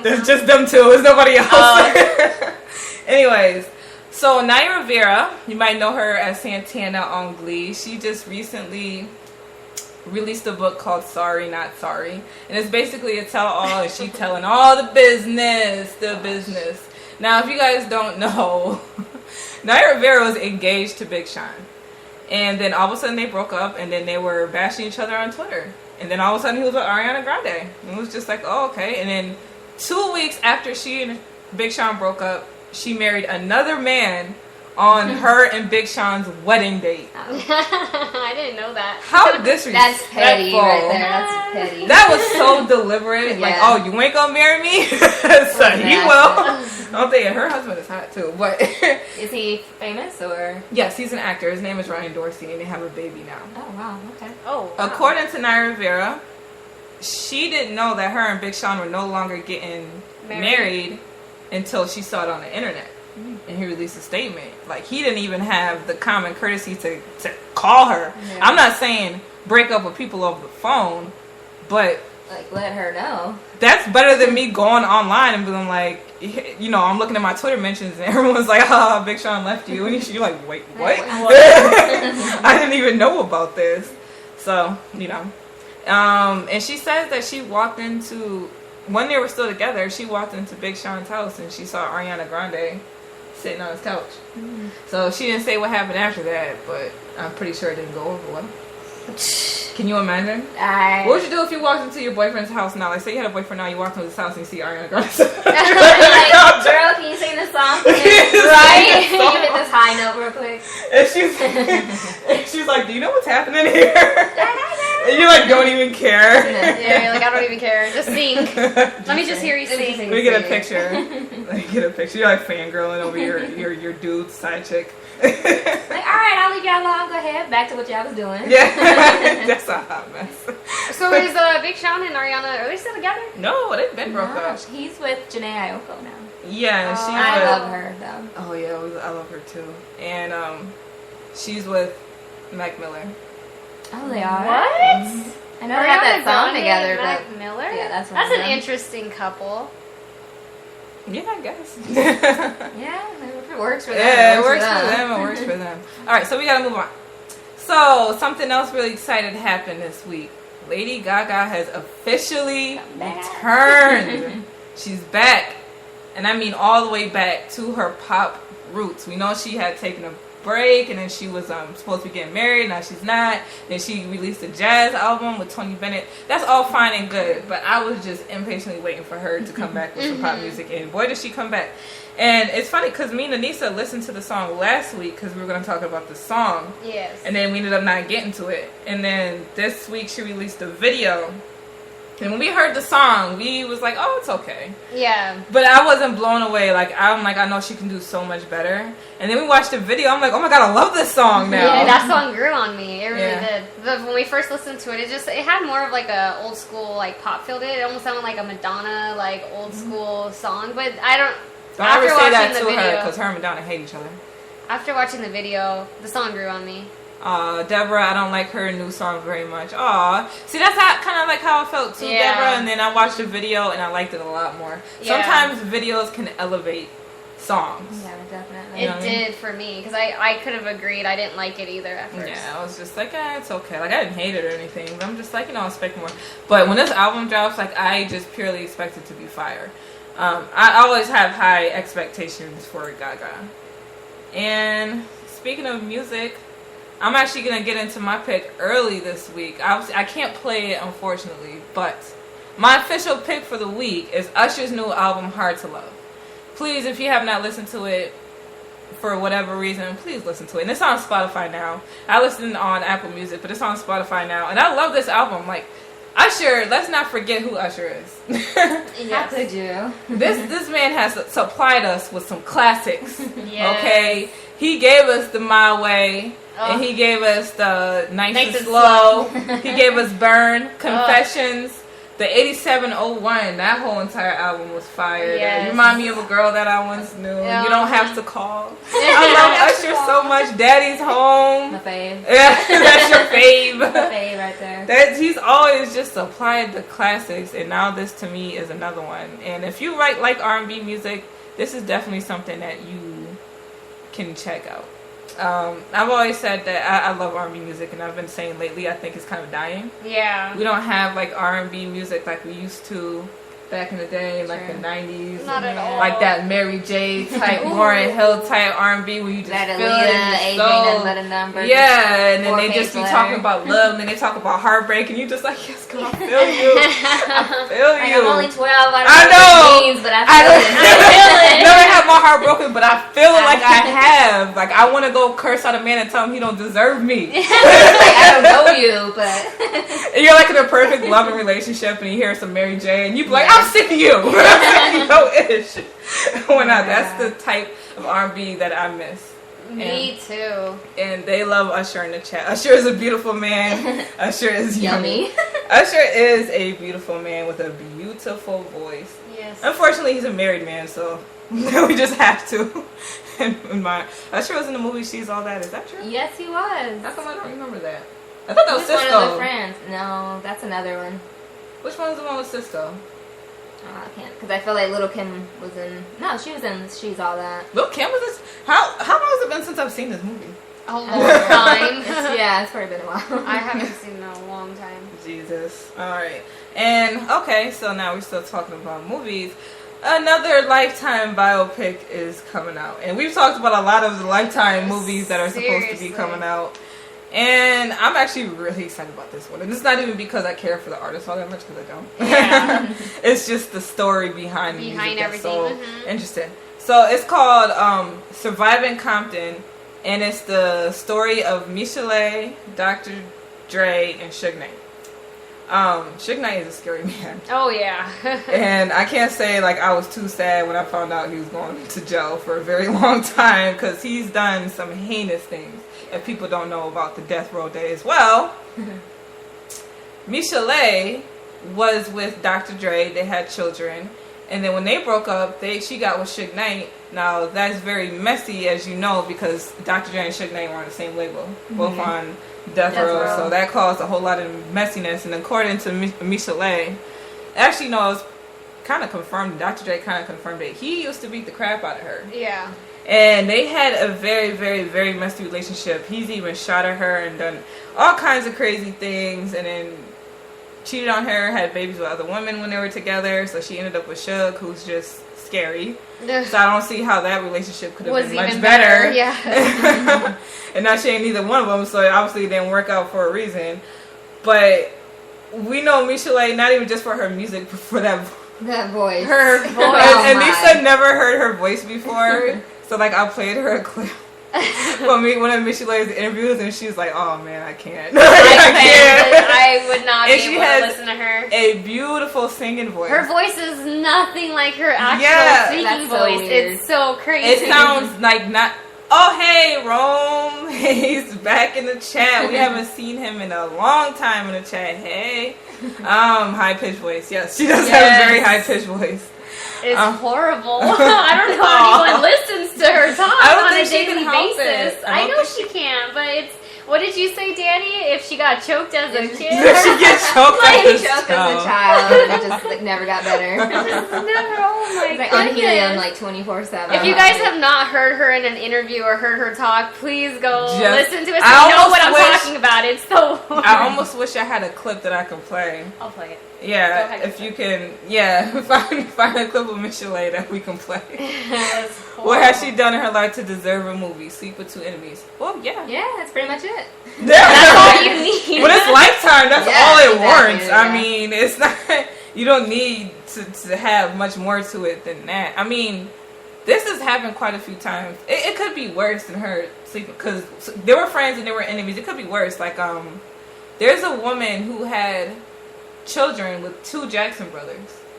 It's just them two. It's nobody else. Anyways, so Naya Rivera, you might know her as Santana on Glee. She just recently released a book called Sorry Not Sorry, and it's basically a tell-all, and she telling all the business. Now, if you guys don't know, Naya Rivera was engaged to Big Sean, and then all of a sudden they broke up, and then they were bashing each other on Twitter, and then all of a sudden he was with Ariana Grande, and it was just like, oh, okay. And then 2 weeks after she and Big Sean broke up, she married another man on her and Big Sean's wedding date. I didn't know that. How disrespectful. That's petty right there. That's petty. That was so deliberate. Yeah. Like, oh, you ain't gonna marry me? So he will. I'm thinking her husband is hot too. But is he famous or? Yes, he's an actor. His name is Ryan Dorsey, and they have a baby now. Oh, wow. Okay. Oh, wow. According to Naya Rivera, she didn't know that her and Big Sean were no longer getting married until she saw it on the internet. And he released a statement. Like, he didn't even have the common courtesy to call her. Yeah. I'm not saying break up with people over the phone, but like, let her know. That's better than me going online and being like, you know, I'm looking at my Twitter mentions and everyone's like, oh, Big Sean left you. And you're like, wait, what? I didn't even know about this. So, you know. And she says that she walked into, when they were still together, she walked into Big Sean's house and she saw Ariana Grande sitting on his couch. So she didn't say what happened after that, but I'm pretty sure it didn't go over well. Can you imagine? What would you do if you walked into your boyfriend's house now? Like, say you had a boyfriend now, you walked into his house and you see Ariana Grande. Like, girl, can you sing this song? Right? Can you hit this high note real quick? And she's like, do you know what's happening here? And you like don't even care. Yeah, you're like, I don't even care. Just sing. Let me just hear you sing. We get a picture. You're like fangirling over your dude's side chick. Like, alright, I'll leave y'all alone. Go ahead. Back to what y'all was doing. Yeah. That's a hot mess. So is Big Sean and Ariana, are they still together? No, they've been broke up. He's with Janae Aiko now. Yeah, she's I love her though. Oh yeah, I love her too. And she's with Mac Miller. Oh, they are? What? I know they got that song together, Mac but Miller? Yeah, that's an interesting couple. Yeah, I guess. Yeah, if it works for them. Yeah, it works for them. It works for them. All right, so we gotta move on. So something else really excited happened this week. Lady Gaga has officially returned. She's back, and I mean all the way back to her pop roots. We know she had taken a break, and then she was supposed to be getting married. Now she's not. Then she released a jazz album with Tony Bennett. That's all fine and good, but I was just impatiently waiting for her to come back with some pop music, and boy did she come back. And it's funny because me and Anissa listened to the song last week because we were going to talk about the song. Yes. And then we ended up not getting to it. And then this week she released a video. And when we heard the song, we was like, oh, it's okay. Yeah. But I wasn't blown away. I'm like, I know she can do so much better. And then we watched the video. I'm like, oh my God, I love this song now. Yeah, that song grew on me. It really Yeah. did. But when we first listened to it, it had more of like a old school like pop feel to it. It almost sounded like a Madonna like old school song. But I don't. Don't ever after say that watching to the her video, because her and Madonna hate each other. after watching the video, the song grew on me. Deborah, I don't like her new song very much. Aw. See, that's kind of like how I felt too, Yeah. Deborah. And then I watched the video and I liked it a lot more. Yeah. Sometimes videos can elevate songs. Yeah, definitely. You know It what I mean? did for me because I could have agreed. I didn't like it either at first. Yeah, I was just like, it's okay. Like, I didn't hate it or anything, but I'm just like, I expect more. But when this album drops, like, I just purely expect it to be fire. I always have high expectations for Gaga. And speaking of music, I'm actually going to get into my pick early this week. I can't play it, unfortunately, but my official pick for the week is Usher's new album, Hard to Love. Please, if you have not listened to it for whatever reason, please listen to it. And it's on Spotify now. I listened on Apple Music, but it's on Spotify now. And I love this album. Like, Usher, let's not forget who Usher is. Yes. How could you? This man has supplied us with some classics. Yes. Okay? He gave us the My Way. And he gave us the Nice and Slow. He gave us Burn, Confessions. The 8701, that whole entire album was fire. Yes. You remind me of a girl that I once knew. Yeah. You don't have to call. I love Usher so much. Daddy's Home. My fave. Yeah, that's your fave. My fave right there. He's always just applied the classics, and now this to me is another one. And if you like R&B music, this is definitely something that you can check out. I've always said that I love R&B music, and I've been saying lately I think it's kind of dying. Yeah. We don't have like R&B music like we used to back in the day, like the 90s. Not at all. Like that Mary J type, Lauryn Hill type R&B where you just That feel it in Aaliyah, your AJ, soul. nothing but a number. Yeah, and then they just be Four-page talking letter. about love, and then they talk about heartbreak, and you just like, yes, girl, I feel you. I feel Like, you. I'm only 12. I I don't know know. what it means, but I feel it. I feel it. Never had my heart broken, but I feel it like I have. Like I want to go curse out a man and tell him he don't deserve me. Like, I don't know you, but And you're like in a perfect loving relationship, and you hear some Mary J, and you be like, I'm sick of you. I'm sick of your ish. When that's the type of R&B that I miss. Me too. And they love Usher in the chat. Usher is a beautiful man. Usher is yummy. Usher is a beautiful man with a beautiful voice. Yes. Unfortunately, he's a married man, so we just have to. Usher was in the movie She's All That. Is that true? Yes, he was. How come I don't remember that? I thought that was He one of Cisco. the friends. No, that's another one. Which one's the one with Cisco? Oh, I can't, because I feel like Little Kim was in. No, she was in She's All That. Lil' Kim was this? How long has it been since I've seen this movie? A long time. It's probably been a while. I haven't seen it in a long time. Jesus. Alright. And, okay, so now we're still talking about movies. Another Lifetime biopic is coming out. And we've talked about a lot of the Lifetime movies that are supposed to Seriously. be coming out. And I'm actually really excited about this one. And it's not even because I care for the artist all that much, because I don't. Yeah. It's just the story behind the music Behind that's so everything. interesting. So it's called Surviving Compton. And it's the story of Michel'le, Dr. Dre, and Suge Knight. Suge Knight is a scary man. Oh yeah. And I can't say like I was too sad when I found out he was going to jail for a very long time, because he's done some heinous things that people don't know about the death row days. Well, Michel'le was with Dr. Dre. They had children. And then when they broke up, she got with Suge Knight. Now, that's very messy, as you know, because Dr. Dre and Suge Knight were on the same label, both on Death Row. So that caused a whole lot of messiness. And according to Michel'le, actually, no, it was kind of confirmed. Dr. Dre kind of confirmed it. He used to beat the crap out of her. Yeah. And they had a very, very, very messy relationship. He's even shot at her and done all kinds of crazy things. And then cheated on her, had babies with other women when they were together. So she ended up with Suge, who's just scary. So I don't see how that relationship could have been much better. Yeah. And now she ain't neither one of them, so obviously it didn't work out for a reason. But we know Michel'le not even just for her music, but for that voice. her voice. Oh And my. Lisa never heard her voice before, so like I played her a clip from one of Michel'le's interviews, and she was like, "Oh man, I can't. I would not And be she able has to listen to her. a beautiful singing voice. Her voice is nothing like her actual Yeah. speaking That's so voice. weird. It's so crazy. It sounds like not. Oh hey, Rome, he's back in the chat. We haven't seen him in a long time in the chat. Hey, high pitched voice. Yes, she does have a very high pitched voice. It's horrible. I don't know how anyone listens to her talk I don't on think a she can daily help basis. it. I know she can, but it's. What did you say, Dani? If she got choked as a kid? She gets choked Like, as a Choked as a child. child, and it just like never got better. Never. Oh my It's like on helium goodness. like 24/7. If you guys have not heard her in an interview or heard her talk, please go Just- listen to it so I you know what I'm almost wish- talking about. It's so I almost wish I had a clip that I could play. I'll play it. Yeah, Go ahead, if go you can, find a clip of Michel'le that we can play. It's What has she horrible. done in her life to deserve a movie? Sleep with Two Enemies. Well, yeah. Yeah, that's pretty much it. That's all you need. When it's Lifetime, that's Yeah, all it exactly, warrants. I yeah. mean, it's not. You don't need to have much more to it than that. I mean, this has happened quite a few times. It could be worse than her sleeping, because they were friends and they were enemies. It could be worse. Like there's a woman who had children with two Jackson brothers.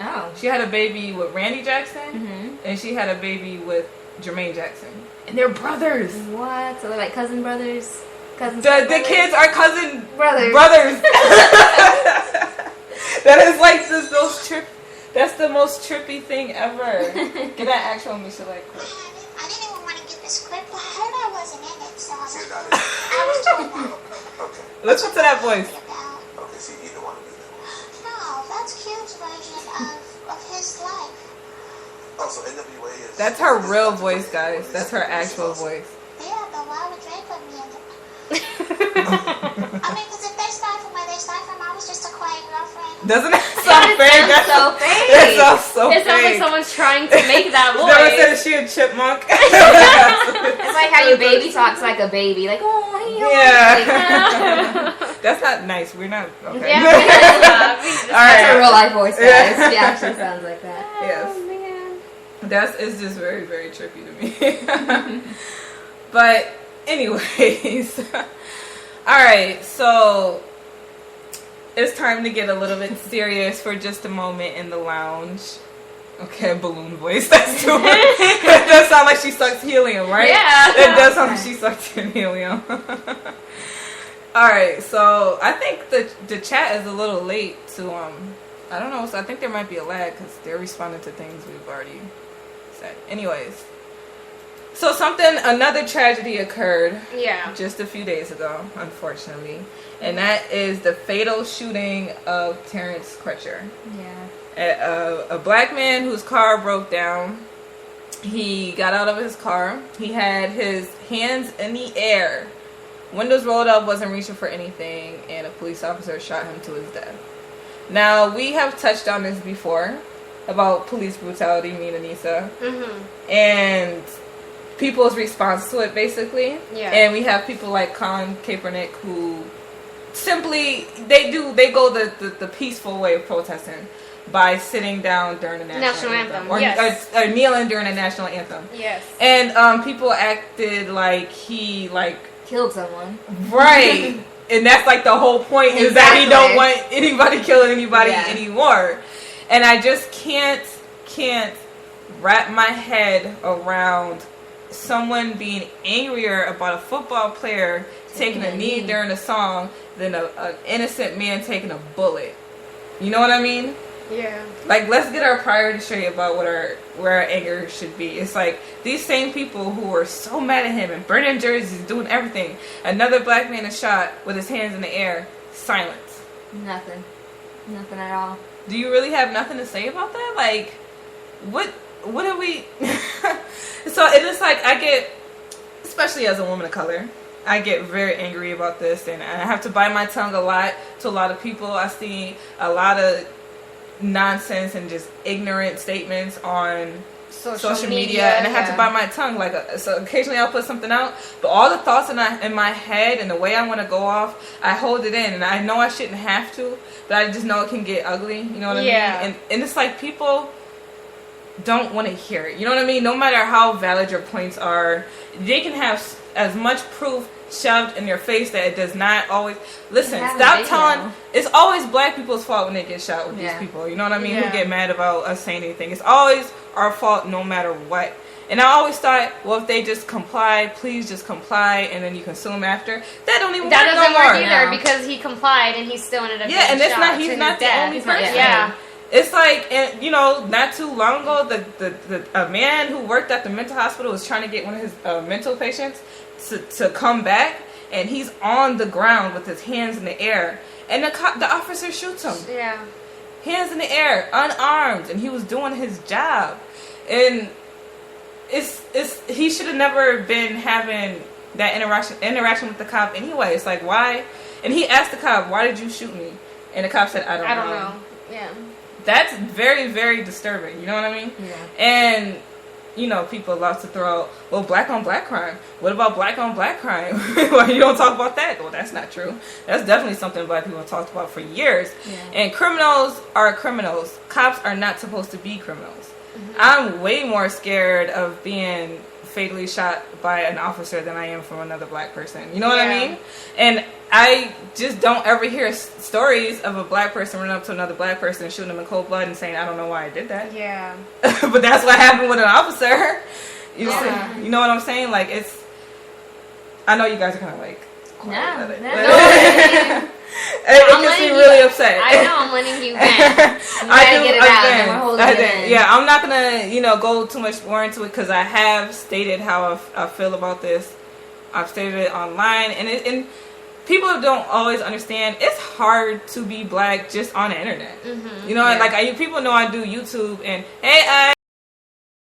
Oh. She had a baby with Randy Jackson, Mm-hmm. and she had a baby with Jermaine Jackson, and they're brothers. What? So they're like cousin brothers? Cousins? The kids are cousin brothers. brothers. That is like the most trip. That's the most trippy thing ever. Get that actual Misha like. I didn't even want to get the script, but I heard I wasn't in it, so I was told that. Okay. Listen to that voice. Okay, so you don't want to do that. No, that's Cube's version of his life. Oh, so NWA is... That's her real voice, guys. That's her actual voice. Yeah, but why would Drake put me in it? I mean, because if they start from where they start from, I was just a quiet girlfriend. Doesn't that sound fake? Sounds so fake. It sounds so It sounds like fake. someo's trying to make that Never said voice. she a chipmunk. It's like how your baby talks like a baby. Like, oh, hey, oh. Yeah. That's not nice. We're not. Okay. Yeah, we just All right. That's her real life voice, guys. Yeah. She actually sounds like that. Yes. Oh, man. It's just very, very trippy to me. But anyways. Alright, so it's time to get a little bit serious for just a moment in the lounge. Okay, balloon voice. That's too much. It does sound like she sucks helium, right? Yeah. It does sound like she sucks in helium. Alright, so I think the chat is a little late to I don't know, so I think there might be a lag because they're responding to things we've already said. Anyways. So another tragedy occurred Yeah. just a few days ago, unfortunately. And that is the fatal shooting of Terrence Crutcher. Yeah. A black man whose car broke down. He got out of his car. He had his hands in the air. Windows rolled up, wasn't reaching for anything, and a police officer shot him to his death. Now, we have touched on this before about police brutality, me and Anissa. Mm-hmm. And people's response to it, basically. Yeah. And we have people like Colin Kaepernick who simply, they go the peaceful way of protesting by sitting down during the national anthem. Or, yes. or kneeling during the national anthem. Yes. And people acted like he, Killed someone. right. And that's like the whole point, is that he don't want anybody killing anybody anymore. And I just can't wrap my head around someone being angrier about a football player taking a knee during a song than an innocent man taking a bullet. You know what I mean? Yeah. Like, let's get our priorities straight about where our anger should be. It's like these same people who were so mad at him and burning jerseys, doing everything. Another black man is shot with his hands in the air. Silence. Nothing at all. Do you really have nothing to say about that? Like, what are we? So it is like, I get, especially as a woman of color, I get very angry about this, and I have to bite my tongue a lot to a lot of people. I see a lot of nonsense and just ignorant statements on social media, and I have to bite my tongue. So occasionally I'll put something out, but all the thoughts in my head and the way I want to go off, I hold it in, and I know I shouldn't have to, but I just know it can get ugly. You know what I mean? And it's like people don't want to hear it. You know what I mean? No matter how valid your points are, they can have as much proof shoved in their face that it does not always. Listen, stop telling. It's always black people's fault when they get shot with these people. You know what I mean? Who get mad about us saying anything. It's always our fault no matter what. And I always thought, well, if they just comply, please just comply, and then you can sue them after. That don't even work no more. That doesn't work either, because he complied and he still ended up getting and it's shot not. He's not the only person. Yeah. It's like, and, not too long ago, a man who worked at the mental hospital was trying to get one of his mental patients to come back, and he's on the ground with his hands in the air, and the officer shoots him. Yeah. Hands in the air, unarmed, and he was doing his job, and he should have never been having that interaction with the cop anyway. It's like, why? And he asked the cop, "Why did you shoot me?" And the cop said, "I don't know." Yeah. That's very, very disturbing. You know what I mean? Yeah. And, people love to throw out, well, black on black crime. What about black on black crime? Well, you don't talk about that. Well, that's not true. That's definitely something black people have talked about for years. Yeah. And criminals are criminals. Cops are not supposed to be criminals. Mm-hmm. I'm way more scared of being fatally shot by an officer than I am from another black person. You know what I mean? And I just don't ever hear stories of a black person running up to another black person and shooting them in cold blood and saying, "I don't know why I did that." Yeah. But that's what happened with an officer. You know what I'm saying? Like, I know you guys are kind of like, quiet about it. No. gets me really upset. I know, I'm letting you vent. You gotta get it out, then we're holding it in. Yeah, I'm not gonna, go too much more into it because I have stated how I feel about this. I've stated it online, and people don't always understand. It's hard to be black just on the internet. Mm-hmm. Like people know I do YouTube, and hey,